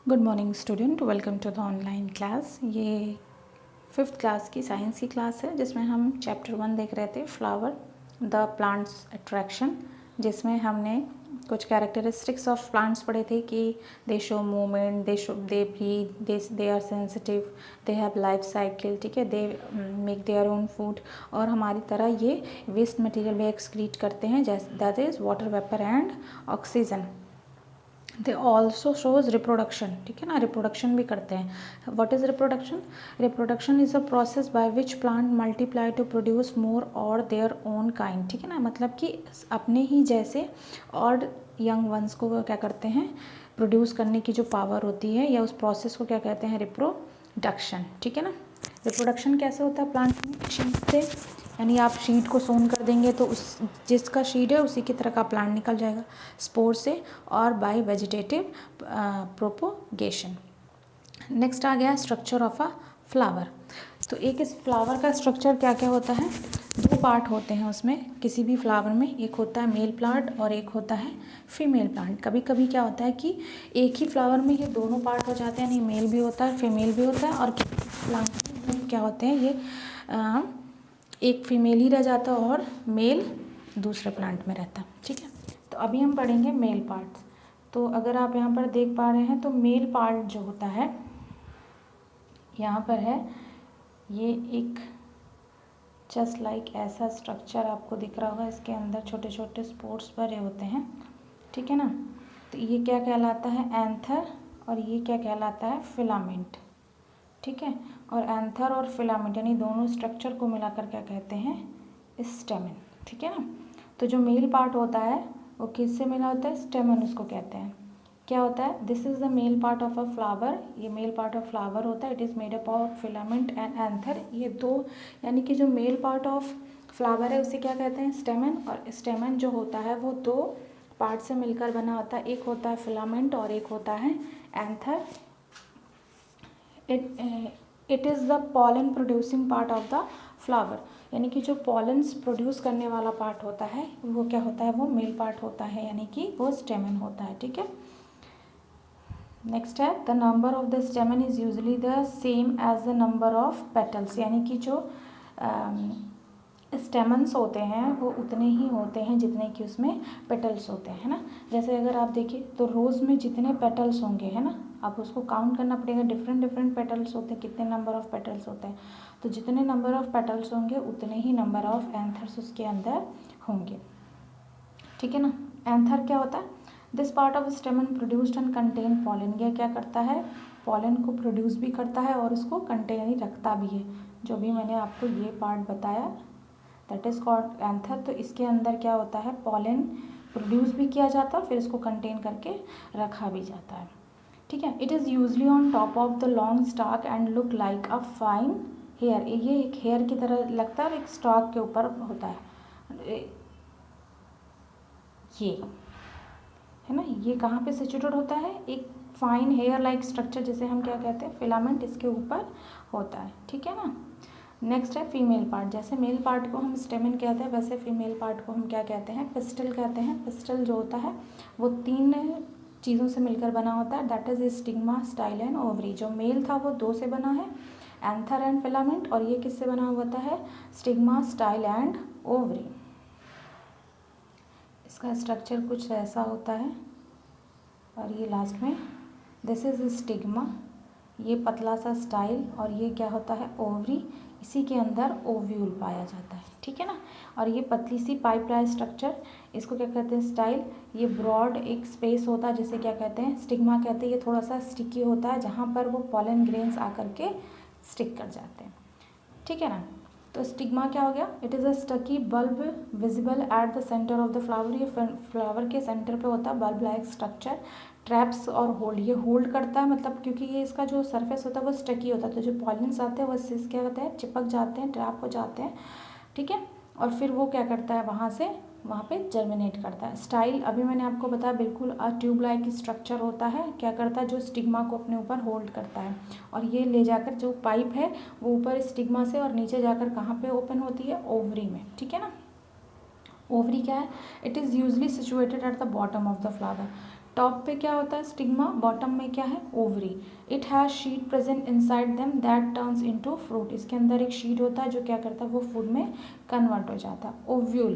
Good morning student, welcome to the online class. ये 5th class की science की class है जिसमें हम चैप्टर 1 देख रहे थे, फ्लावर द प्लांट्स अट्रैक्शन, जिसमें हमने कुछ कैरेक्टरिस्टिक्स ऑफ प्लांट्स पढ़े थे कि they show movement, they breathe, they are sensitive, they have life cycle, ठीक है, they make their own food, और हमारी तरह ये वेस्ट मटेरियल भी एक्सक्रीट करते हैं, जैसे that is water vapour and oxygen. They also shows reproduction, ठीक है ना, रिप्रोडक्शन भी करते हैं। What is reproduction? Reproduction is a process by which plant multiply two produce more और देयर ओन काइंड, ठीक है ना, मतलब कि अपने ही जैसे और यंग वंस को क्या करते हैं, प्रोड्यूस करने की जो पावर होती है, या उस प्रोसेस को क्या कहते हैं, रिप्रोडक्शन, ठीक है ना। रिप्रोडक्शन कैसे होता है प्लांट में? शीड से, यानी आप शीड को सोन कर देंगे तो उस जिसका शीड है उसी की तरह का प्लांट निकल जाएगा, स्पोर से, और बाय वेजिटेटिव प्रोपोगेशन। नेक्स्ट आ गया स्ट्रक्चर ऑफ अ फ्लावर। तो एक इस फ्लावर का स्ट्रक्चर क्या क्या होता है? 2 पार्ट होते हैं उसमें, किसी भी फ्लावर में। एक होता है मेल प्लांट और एक होता है फीमेल प्लांट। कभी कभी क्या होता है कि एक ही फ्लावर में ये दोनों पार्ट हो जाते हैं, यानी मेल भी होता है फीमेल भी होता है, और प्लांट में क्या होते हैं, ये एक फीमेल ही रह जाता है और मेल दूसरे प्लांट में रहता है, ठीक है। तो अभी हम पढ़ेंगे मेल पार्ट्स। तो अगर आप यहाँ पर देख पा रहे हैं तो मेल पार्ट जो होता है यहाँ पर है, ये एक जस्ट लाइक ऐसा स्ट्रक्चर आपको दिख रहा होगा, इसके अंदर छोटे छोटे स्पोर्स भरे होते हैं, ठीक है ना। तो ये क्या कहलाता है? एंथर, और ये क्या कहलाता है? फिलामेंट, ठीक है। और एंथर और फिलामेंट यानी दोनों स्ट्रक्चर को मिलाकर क्या कहते हैं? स्टेमन, ठीक है ना। तो जो मेल पार्ट होता है वो किससे मिला होता है? स्टेमन उसको कहते हैं। क्या होता है? This is the male part of a flower, ये मेल पार्ट ऑफ फ्लावर होता है। It is made up of filament and anther. ये दो, यानी कि जो मेल पार्ट ऑफ फ्लावर है उसे क्या कहते हैं? स्टेमन। और स्टेमन जो होता है वो 2 पार्ट से मिलकर बना होता है, एक होता है फिलामेंट और एक होता है anther. It is the pollen producing part of the flower, यानी कि जो पॉलन्स प्रोड्यूस करने वाला पार्ट होता है वो क्या होता है? वो मेल पार्ट होता है, यानी कि वो स्टेमन होता है, ठीक है। नेक्स्ट है the number of the stamen is usually the same as the number of petals, यानी कि जो स्टेमन्स होते हैं वो उतने ही होते हैं जितने कि उसमें पेटल्स होते हैं, है ना। जैसे अगर आप देखिए तो रोज़ में जितने पेटल्स होंगे, है ना, आप उसको काउंट करना पड़ेगा, डिफरेंट डिफरेंट पेटल्स होते हैं, कितने नंबर ऑफ पेटल्स होते हैं, तो जितने नंबर ऑफ पेटल्स होंगे उतने ही नंबर ऑफ एंथर्स उसके अंदर होंगे, ठीक है ना। एंथर क्या होता है? This part of स्टेमन produced and contain pollen, यह क्या करता है? पॉलन को प्रोड्यूस भी करता है और उसको कंटेन ही रखता भी है, जो भी मैंने आपको ये पार्ट बताया, दैट इज़ कॉल्ड एंथर। तो इसके अंदर क्या होता है? पॉलन प्रोड्यूस भी किया जाता है, फिर इसको कंटेन करके रखा भी जाता है, ठीक है। It is usually on top of the long stalk and look like a fine hair, ये एक हेयर की तरह लगता है और एक स्टॉक के ऊपर होता है, ये है ना। ये कहाँ पे सिचुएटेड होता है? एक फाइन हेयर लाइक स्ट्रक्चर, जिसे हम क्या कहते हैं? फिलामेंट, इसके ऊपर होता है, ठीक है ना। नेक्स्ट है फीमेल पार्ट। जैसे मेल पार्ट को हम स्टेमन कहते हैं, वैसे फीमेल पार्ट को हम क्या कहते हैं? पिस्टल कहते हैं। पिस्टल जो होता है वो 3 चीज़ों से मिलकर बना होता है, that is stigma, style and ovary. जो मेल था वो 2 से बना है, एंथर एंड फिलामेंट, और ये किससे बना हुआ है? Stigma, style and ovary. इसका स्ट्रक्चर कुछ ऐसा होता है, और ये लास्ट में दिस इज स्टिग्मा, ये पतला सा स्टाइल, और ये क्या होता है? ओवरी। इसी के अंदर ओव्यूल पाया जाता है, ठीक है ना। और ये पतली सी पाइप लाइक स्ट्रक्चर, इसको क्या कहते हैं? स्टाइल। ये ब्रॉड एक स्पेस होता है जिसे क्या कहते हैं? स्टिग्मा कहते हैं। ये थोड़ा सा स्टिकी होता है, जहाँ पर वो पॉलन ग्रेन्स आकर के स्टिक कर जाते हैं, ठीक है ना। तो स्टिग्मा क्या हो गया? It is a sticky bulb visible at the centre of the flower, ये फ्लावर के सेंटर पे होता है बल्ब लाइक स्ट्रक्चर। ट्रैप्स और होल्ड, ये होल्ड करता है, मतलब क्योंकि ये इसका जो सरफेस होता है वो स्टकी होता है, तो जो पॉलिन्स आते हैं वो इससे क्या होता है? चिपक जाते हैं, ट्रैप हो जाते हैं, ठीक है। और फिर वो क्या करता है? वहाँ पे जर्मिनेट करता है। स्टाइल अभी मैंने आपको बताया, बिल्कुल ट्यूब लाइक स्ट्रक्चर होता है, क्या करता है? जो स्टिग्मा को अपने ऊपर होल्ड करता है, और ये ले जाकर जो पाइप है वो ऊपर स्टिग्मा से और नीचे जाकर कहाँ पे ओपन होती है? ओवरी में, ठीक है ना। ओवरी क्या है? It is usually situated at the bottom of the flower, top पे क्या होता है स्टिग्मा, बॉटम में क्या है ovary. It has sheet present inside them that turns into fruit. इसके अंदर एक शीट होता है जो क्या करता है वो फूड में कन्वर्ट हो जाता है। Ovule,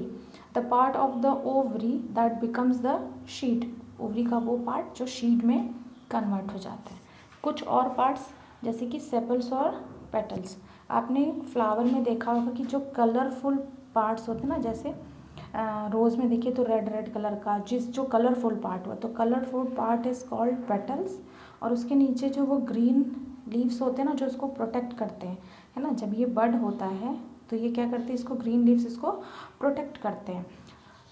the part of the ovary that becomes the sheet. Ovary का वो पार्ट जो शीट में कन्वर्ट हो जाता है। कुछ और पार्ट्स जैसे कि सेपल्स और पेटल्स। आपने फ्लावर में देखा होगा कि जो कलरफुल पार्ट्स होते हैं ना, जैसे रोज़ में देखिए तो रेड रेड कलर का जो कलरफुल पार्ट हुआ, तो colourful part is called petals. और उसके नीचे जो वो ग्रीन लीव्स होते हैं ना जो उसको प्रोटेक्ट करते हैं, है ना, जब ये बड होता है तो ये क्या करते हैं, इसको ग्रीन लीव्स इसको प्रोटेक्ट करते हैं।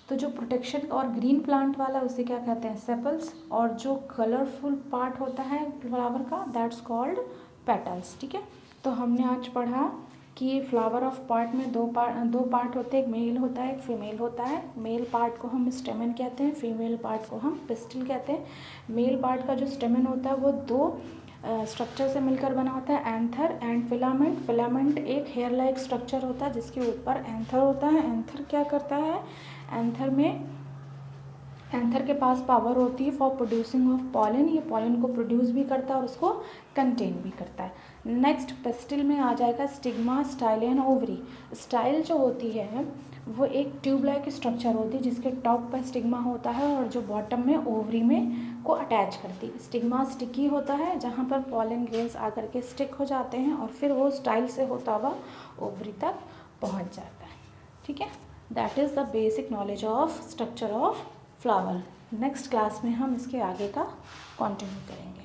तो जो प्रोटेक्शन और ग्रीन प्लांट वाला उसे क्या कहते हैं सेपल्स, और जो कलरफुल पार्ट होता है फ्लावर का दैट्स कॉल्ड पेटल्स। ठीक है, तो हमने आज पढ़ा कि फ्लावर ऑफ पार्ट में दो पार्ट होते हैं, एक मेल होता है एक फीमेल होता है। मेल पार्ट को हम स्टेमन कहते हैं, फीमेल पार्ट को हम पिस्टिल कहते हैं। मेल पार्ट का जो स्टेमन होता है वो दो स्ट्रक्चर से मिलकर बना होता है, एंथर एंड फिलामेंट। फिलामेंट एक हेयर लाइक स्ट्रक्चर होता है जिसके ऊपर एंथर होता है। एंथर क्या करता है, एंथर के पास पावर होती है फॉर प्रोड्यूसिंग ऑफ पॉलन। ये पॉलन को प्रोड्यूस भी करता है और उसको कंटेन भी करता है। नेक्स्ट पेस्टिल में आ जाएगा stigma, style and ovary. Style जो होती है वो एक ट्यूब लाइक स्ट्रक्चर होती है जिसके टॉप पर स्टिग्मा होता है और जो बॉटम में ओवरी में को अटैच करती है। स्टिग्मा स्टिकी होता है जहाँ पर पॉलन ग्रेन्स आकर के स्टिक हो जाते हैं और फिर वो स्टाइल से होता हुआ ओवरी तक पहुँच जाता है। ठीक है, that is the basic knowledge of structure of flower. Next class में हम इसके आगे का कंटिन्यू करेंगे।